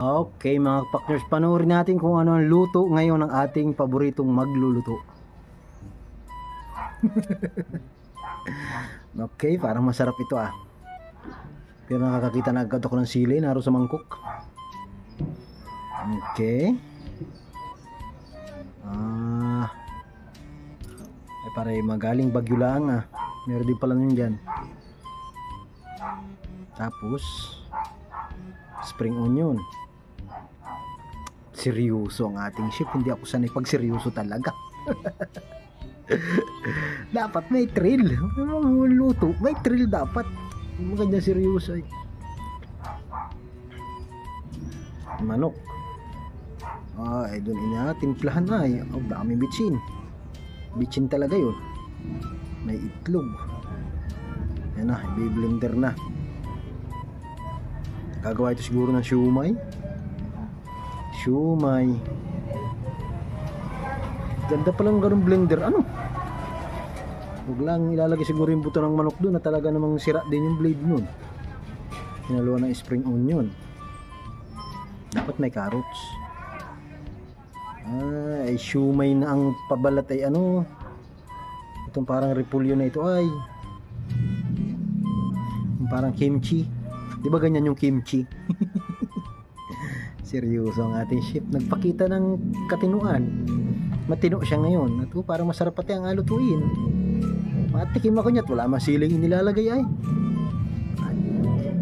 Okay mga partners, panoorin natin kung ano ang luto ngayon ng ating paboritong magluluto. Okay, parang masarap ito ah. Pero nakakakita na agad ako ng sili naro sa mangkok. Okay. Ay pare magaling Bagyo lang ah. Meron din pala nun dyan. Tapos spring onion. Seryoso ang ating chef, hindi ako sanay pag seryoso talaga. Dapat may thrill. Luto, may thrill dapat. Maganda seryoso eh. Manok. Ay doon timplahan na eh. Oh, dami bitchin. Bitchin talaga yun. May itlog. Yan na, i-blender na. Gagawa ito siguro ng siumay. Ganda palang ganun blender. Ano? Huwag lang ilalagay siguro yung buto ng manok doon na talaga namang sira din yung blade nun. Hinaluan ng spring onion. Dapat may carrots. Ay siumay na ang pabalat ay ano. Itong parang repolyo na ito ay parang kimchi. Di ba ganyan yung kimchi? Seryoso ang ating chef. Nagpakita ng katinuan. Matino siya ngayon. At parang masarap pati ang alutuin. Matikim ako niya at wala masiling inilalagay ay.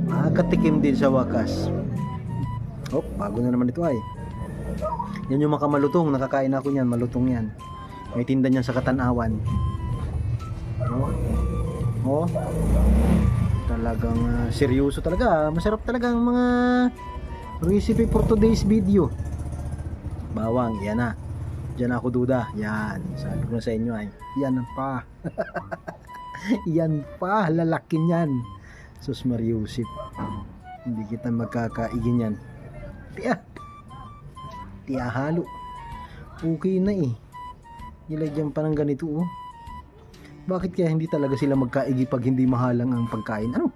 Makakatikim din sa wakas. Oh, bago na naman ito ay. Yan yung makamalutong. Nakakain ako niyan. Malutong yan. May tinda niyan sa Katanawan. Oh. Talagang seryoso talaga. Masarap talaga ang mga recipe for today's video. Bawang, yan na. Diyan ako duda. Yan. Sabi ko na sa inyo ay. Yan pa. Yan pa. Lalaki niyan. Sus Mariusip. Hindi kita magkakaigin yan. Tiya halo. Okay na eh. Nilagyan pa ng ganito oh. Bakit kaya hindi talaga sila magkaigi pag hindi mahalang ang pagkain? Ano?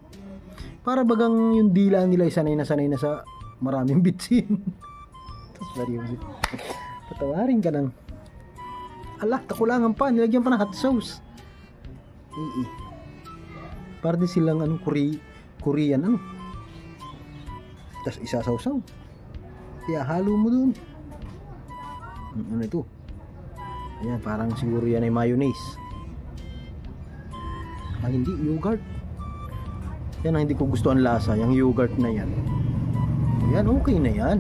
Para bagang yung dila nila sanay na sa maraming bitsin. Seryoso. Patawarin ka ng kakulangan pa. Nilagyan pa ng hot sauce. Para din silang Korean ano. Tapos isasawsaw. Kaya halo mo dun. Ano ito? Ayan, parang siguro yan ay mayonnaise. Hindi, yogurt. Yan ang hindi ko gusto ang lasa. Yung yogurt na yan. Yan, okay na yan.